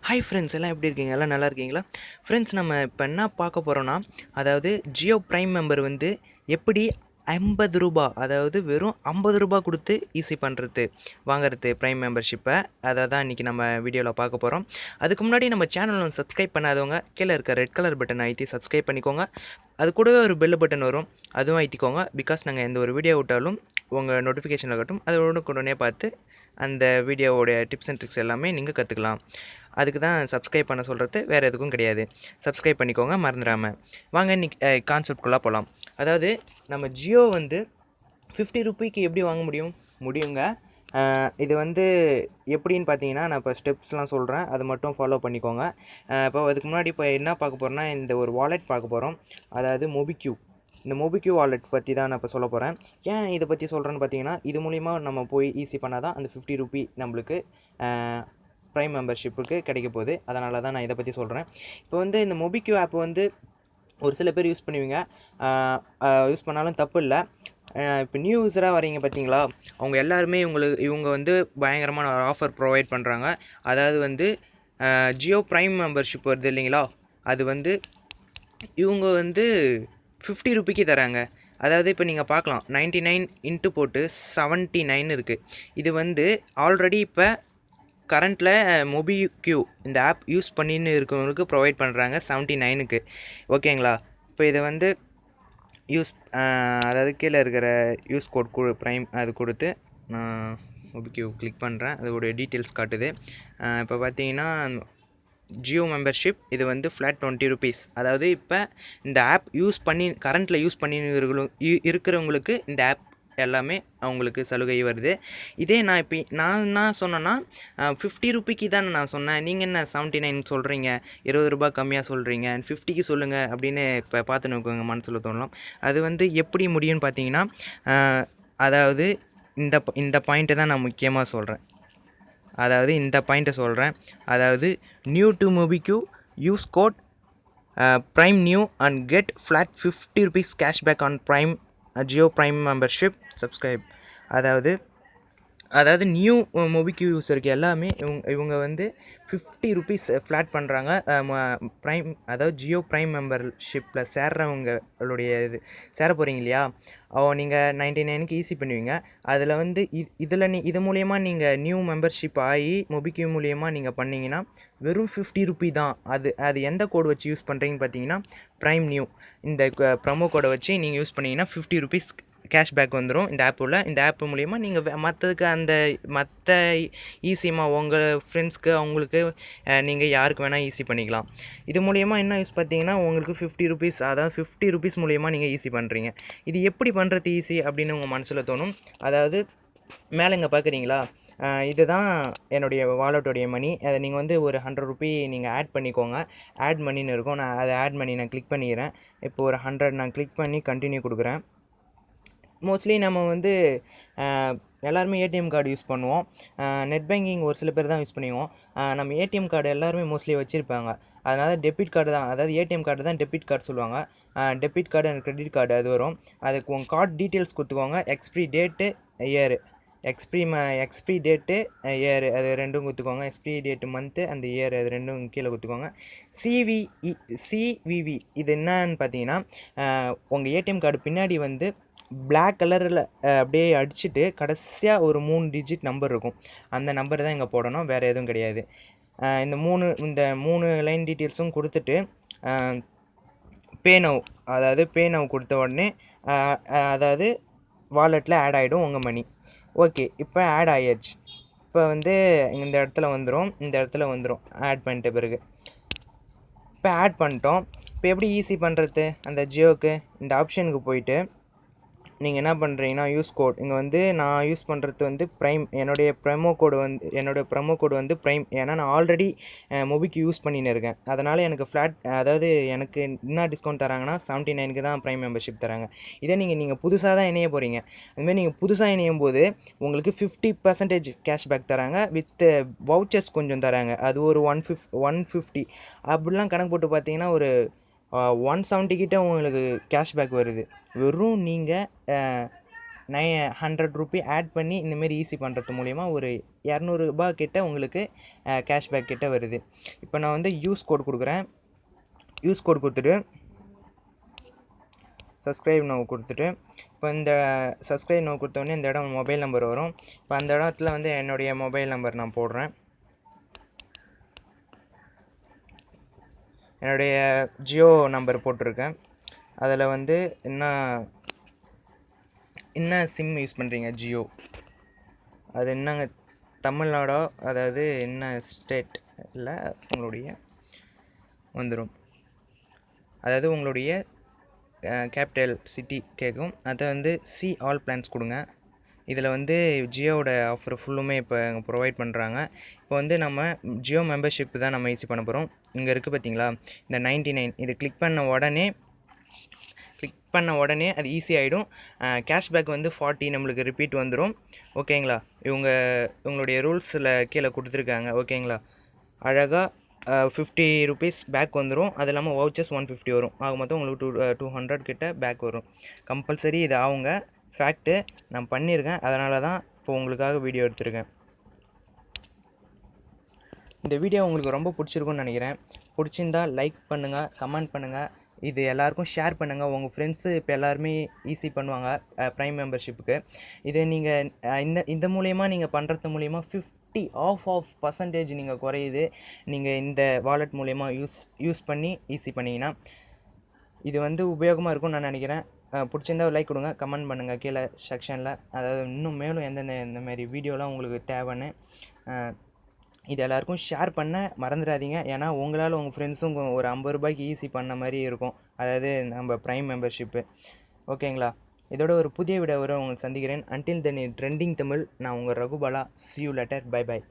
Hi friends எல்லாம் எப்படி இருக்கீங்க? எல்லாம் நல்லா இருக்கீங்களா? ஃப்ரெண்ட்ஸ் நம்ம இப்போ என்ன பார்க்க போகிறோன்னா, அதாவது ஜியோ பிரைம் மெம்பர் வந்து எப்படி ரூ. 50 அதாவது வெறும் ரூ. 50 கொடுத்து ஈஸி பண்ணுறது வாங்குறது பிரைம் மெம்பர்ஷிப்பை அதை தான் இன்றைக்கி நம்ம வீடியோவில் பார்க்க போகிறோம். அதுக்கு முன்னாடி நம்ம சேனலை சப்ஸ்கிரைப் பண்ணாதவங்க கீழே இருக்க ரெட் கலர் பட்டனை அழுத்தி சப்ஸ்கிரைப் பண்ணிக்கோங்க. அது கூடவே ஒரு பெல் பட்டன் வரும், அதுவும் அழுத்திக்கோங்க. பிகாஸ் நாங்கள் எந்த ஒரு வீடியோ விட்டாலும் உங்கள் நோட்டிஃபிகேஷனில் கட்டும் அதை உடனே பார்த்து அந்த வீடியோவோடைய டிப்ஸ் அண்ட் ட்ரிக்ஸ் எல்லாமே நீங்கள் கற்றுக்கலாம். அதுக்கு தான் சப்ஸ்கிரைப் பண்ண சொல்கிறது, வேறு எதுக்கும் கிடையாது. சப்ஸ்கிரைப் பண்ணிக்கோங்க மறந்துடாமல். வாங்க இன்றைக்கி கான்செப்ட்குள்ளே போகலாம். அதாவது நம்ம ஜியோ வந்து ₹50க்கு எப்படி வாங்க முடியுங்க. இது வந்து எப்படின்னு பார்த்தீங்கன்னா, நான் இப்போ ஸ்டெப்ஸ்லாம் சொல்கிறேன், அது மட்டும் ஃபாலோ பண்ணிக்கோங்க. இப்போ அதுக்கு முன்னாடி இப்போ என்ன பார்க்க போகிறோன்னா, இந்த ஒரு வாலெட் பார்க்க போகிறோம். அதாவது மோபிக்யூ. இந்த மோபிக்யூ வாலெட் பற்றி தான் நான் இப்போ சொல்ல போகிறேன். ஏன் இதை பற்றி சொல்கிறேன்னு பார்த்தீங்கன்னா, இது மூலிமா நம்ம போய் ஈஸி பண்ணால் தான் அந்த ₹50 நம்மளுக்கு ப்ரைம் மெம்பர்ஷிப்புக்கு கிடைக்க போகுது. அதனால தான் நான் இதை பற்றி சொல்கிறேன். இப்போ வந்து இந்த மோபிக்யூ ஆப் வந்து ஒரு சில பேர் யூஸ் பண்ணுவீங்க, யூஸ் பண்ணாலும் தப்பு இல்லை. இப்போ நியூ யூஸராக வரீங்க பார்த்தீங்களா, அவங்க எல்லாருமே இவங்க வந்து பயங்கரமான ஒரு ஆஃபர் ப்ரொவைட் பண்ணுறாங்க. அதாவது வந்து ஜியோ ப்ரைம் மெம்பர்ஷிப் வருது இல்லைங்களா, அது வந்து இவங்க வந்து ₹50க்கு தராங்க. அதாவது இப்போ நீங்கள் பார்க்கலாம் 99 இன்ட்டு போட்டு 79 இருக்குது. இது வந்து ஆல்ரெடி இப்போ கரண்ட்டில் மோபிக்யூ இந்த ஆப் யூஸ் பண்ணின்னு இருக்கவங்களுக்கு ப்ரொவைட் பண்ணுறாங்க 79க்கு. ஓகேங்களா? இப்போ இதை வந்து அதாவது கீழே இருக்கிற யூஸ் கோட் ப்ரைம் அது கொடுத்து நான் மோபிக்யூ கிளிக் பண்ணுறேன். அதோடைய டீட்டெயில்ஸ் காட்டுது. இப்போ பார்த்தீங்கன்னா ஜியோ மெம்பர்ஷிப் இது வந்து ஃப்ளாட் ₹20. அதாவது இப்போ இந்த ஆப் கரண்ட்டில் யூஸ் பண்ணி இருக்கிறவங்களுக்கு இந்த ஆப் எல்லாமே அவங்களுக்கு சலுகை வருது. இதே நான் என்ன சொன்னேன்னா ₹50க்கு தான் நான் சொன்னேன், நீங்கள் என்ன 79 சொல்கிறீங்க, ₹20 கம்மியாக சொல்கிறீங்க, 50க்கு சொல்லுங்கள் அப்படின்னு இப்போ பார்த்துன்னு இருக்கவங்க மனசில் தோணலாம். அது வந்து எப்படி முடியும்னு பார்த்தீங்கன்னா, அதாவது இந்த பாயிண்ட்டை தான் நான் முக்கியமாக சொல்கிறேன். அதாவது இந்த பாயிண்ட்டை சொல்கிறேன். அதாவது new to MobiKwik use code prime new and get flat ₹50 cashback on prime Jio prime membership subscribe. அதாவது நியூ மோபிக்யூ யூஸருக்கு எல்லாமே இவங்க வந்து ₹50 ஃப்ளாட் பண்ணுறாங்க. ப்ரைம் அதாவது ஜியோ ப்ரைம் மெம்பர்ஷிப்பில் சேர்றவங்களுடைய சேர போகிறீங்க இல்லையா, நீங்கள் 99க்கு ஈஸி பண்ணுவீங்க. அதில் வந்து இது மூலயமா நீங்கள் நியூ மெம்பர்ஷிப் ஆகி மோபிக்யூ மூலயமா நீங்கள் பண்ணிங்கன்னா வெறும் ₹50 தான். அது எந்த கோடு வச்சு யூஸ் பண்ணுறீங்கன்னு பார்த்தீங்கன்னா, ப்ரைம் நியூ இந்த ப்ரமோ கோடை வச்சு நீங்கள் யூஸ் பண்ணிங்கன்னா ₹50 கேஷ்பேக் வந்துடும் இந்த ஆப் மூலிமா. நீங்கள் மற்ற ஈஸியமாக உங்கள் ஃப்ரெண்ட்ஸ்க்கு அவங்களுக்கு நீங்கள் யாருக்கு வேணால் ஈஸி பண்ணிக்கலாம். இது மூலிமா என்ன யூஸ் பார்த்தீங்கன்னா, உங்களுக்கு ₹50 அதாவது ₹50 மூலிமா நீங்கள் ஈஸி பண்ணுறீங்க. இது எப்படி பண்ணுறது ஈஸி அப்படின்னு உங்கள் மனசில் தோணும். அதாவது மேலே இங்கே பார்க்குறீங்களா, இதுதான் என்னுடைய வாலெட்டோடைய மணி. அதை நீங்கள் வந்து ஒரு ₹100 நீங்கள் ஆட் பண்ணிக்கோங்க. ஆட் மணின்னு இருக்கும். நான் அதை ஆட் மணி நான் கிளிக் பண்ணிக்கிறேன். இப்போ ஒரு 100 நான் கிளிக் பண்ணி கண்டினியூ கொடுக்குறேன். மோஸ்ட்லி நம்ம வந்து எல்லாருமே ஏடிஎம் கார்டு யூஸ் பண்ணுவோம். நெட் பேங்கிங் ஒரு சில பேர் தான் யூஸ் பண்ணுவோம். நம்ம ஏடிஎம் கார்டு எல்லாருமே மோஸ்ட்லி வச்சுருப்பாங்க. அதனால் டெபிட் கார்டு தான், அதாவது ஏடிஎம் கார்டு தான் டெபிட் கார்டு சொல்லுவாங்க. Debit card and credit card அது வரும். அதுக்கு உங்கள் கார்டு டீட்டெயில்ஸ் கொடுத்துக்கோங்க. Expiry date, year, expiry date, year அது ரெண்டும் கொடுத்துக்கோங்க. எக்ஸ்பிரி டேட்டு மந்த்து அந்த இயர் அது ரெண்டும் கீழே கொடுத்துக்கோங்க. சிவிவி இது என்னன்னு பார்த்தீங்கன்னா, உங்கள் ஏடிஎம் கார்டு பின்னாடி வந்து பிளாக் கலரில் அப்படியே அடிச்சுட்டு கடைசியாக ஒரு 3 டிஜிட் நம்பர் இருக்கும். அந்த நம்பர் தான் இங்கே போடணும், வேறு எதுவும் கிடையாது. இந்த 3 லைன் டீட்டெயில்ஸும் கொடுத்துட்டு பே நவ் கொடுத்த உடனே அதாவது வாலெட்டில் ஆட் ஆகிடும் உங்கள் மணி. ஓகே, இப்போ ஆட் ஆகிடுச்சு. இப்போ வந்து இந்த இடத்துல வந்துடும் ஆட் பண்ணிட்ட பிறகு. இப்போ ஆட் பண்ணிட்டோம். இப்போ எப்படி ஈஸி பண்ணுறது அந்த ஜியோக்கு, இந்த ஆப்ஷனுக்கு போயிட்டு நீங்கள் என்ன பண்ணுறீங்கன்னா, யூஸ் கோட் இங்கே வந்து நான் யூஸ் பண்ணுறது வந்து ப்ரைம். என்னுடைய ப்ரமோ கோடு வந்து ப்ரைம். ஏன்னா நான் ஆல்ரெடி மோபிக்யூ யூஸ் பண்ணின்னு இருக்கேன். அதனால் எனக்கு அதாவது எனக்கு என்ன டிஸ்கவுண்ட் தராங்கன்னா 79க்கு தான் ப்ரைம் மெம்பர்ஷிப் தராங்க. இதே நீங்கள் புதுசாக தான் இணைய போகிறீங்க. அதுமாதிரி நீங்கள் புதுசாக இணையும் போது உங்களுக்கு 50% கேஷ்பேக் தராங்க. வித் வவுச்சர்ஸ் கொஞ்சம் தராங்க. அது ஒரு 150 அப்படிலாம் கணக்கு போட்டு பார்த்தீங்கன்னா ஒரு 170 கிட்ட உங்களுக்கு கேஷ்பேக் வருது. வெறும் நீங்கள் 100 ரூபி ஆட் பண்ணி இந்தமாரி ஈஸி பண்ணுறது மூலிமா ஒரு 200 ரூபா கிட்ட உங்களுக்கு கேஷ்பேக் கிட்ட வருது. இப்போ நான் வந்து யூஸ் கோட் கொடுக்குறேன். யூஸ் கோட் கொடுத்துட்டு சப்ஸ்கிரைப் நோவ் கொடுத்துட்டு இப்போ இந்த சப்ஸ்கிரைப் நோவ் கொடுத்தோடனே இந்த இடம் மொபைல் நம்பர் வரும். இப்போ அந்த இடத்துல வந்து என்னுடைய மொபைல் நம்பர் நான் போடுறேன். என்னுடைய ஜியோ நம்பர் போட்டிருக்கேன். அதில் வந்து என்ன சிம் யூஸ் பண்ணுறீங்க, ஜியோ அது என்னங்க தமிழ்நாடோ, அதாவது என்ன ஸ்டேட் இல்லை உங்களுடைய வந்துடும். அதாவது உங்களுடைய கேபிட்டல் சிட்டி கேட்கும். அதை வந்து சி ஆல் பிளான்ஸ் கொடுங்க. இதில் வந்து ஜியோவோட ஆஃபர் ஃபுல்லுமே இப்போ ப்ரொவைட் பண்ணுறாங்க. இப்போ வந்து நம்ம ஜியோ மெம்பர்ஷிப் தான் நம்ம ஈஸி பண்ண போகிறோம். இங்கே இருக்குது பார்த்தீங்களா இந்த 99, இது கிளிக் பண்ண உடனே அது ஈஸி ஆகிடும். கேஷ்பேக் வந்து 40 நம்மளுக்கு ரிப்பீட் வந்துடும். ஓகேங்களா? உங்களுடைய ரூல்ஸில் கீழே கொடுத்துருக்காங்க. ஓகேங்களா? அழகாக 50 ருபீஸ் பேக் வந்துடும். அது இல்லாமல் வவுச்சர்ஸ் 150 வரும். ஆக மொத்தம் உங்களுக்கு 200 கிட்ட பேக் வரும். கம்பல்சரி இது ஆகுங்க. ஃபேக்ட்டு நான் பண்ணியிருக்கேன். அதனால தான் இப்போ உங்களுக்காக வீடியோ எடுத்திருக்கேன். இந்த வீடியோ உங்களுக்கு ரொம்ப பிடிச்சிருக்குன்னு நினைக்கிறேன். பிடிச்சிருந்தால் லைக் பண்ணுங்கள், கமெண்ட் பண்ணுங்கள், இது எல்லாருக்கும் ஷேர் பண்ணுங்கள். உங்கள் ஃப்ரெண்ட்ஸு இப்போ எல்லாருமே ஈஸி பண்ணுவாங்க ப்ரைம் மெம்பர்ஷிப்புக்கு. இதை நீங்கள் இந்த மூலயமா நீங்கள் பண்ணுறது மூலயமா 50 ஆஃப் நீங்கள் குறையுது. நீங்கள் இந்த வாலெட் மூலயமா யூஸ் பண்ணி ஈஸி பண்ணிங்கன்னா இது வந்து உபயோகமாக இருக்கும்னு நான் நினைக்கிறேன். பிடிச்சிருந்தா ஒரு லைக் கொடுங்க, கமெண்ட் பண்ணுங்கள் கீழே செக்ஷனில். அதாவது இன்னும் மேலும் இந்தமாரி வீடியோலாம் உங்களுக்கு தேவைன்னு. இது எல்லாருக்கும் ஷேர் பண்ண மறந்துடாதீங்க. ஏன்னா உங்களால் உங்கள் ஃப்ரெண்ட்ஸும் ஒரு 50 ரூபாய்க்கு ஈஸி பண்ண மாதிரி இருக்கும். அதாவது நம்ம ப்ரைம் மெம்பர்ஷிப்பு. ஓகேங்களா? இதோட ஒரு புதிய வீடியோவோட உங்களுக்கு சந்திக்கிறேன். Until then trending Tamil. நான் உங்கள் ரகுபாலா. See you later. Bye bye.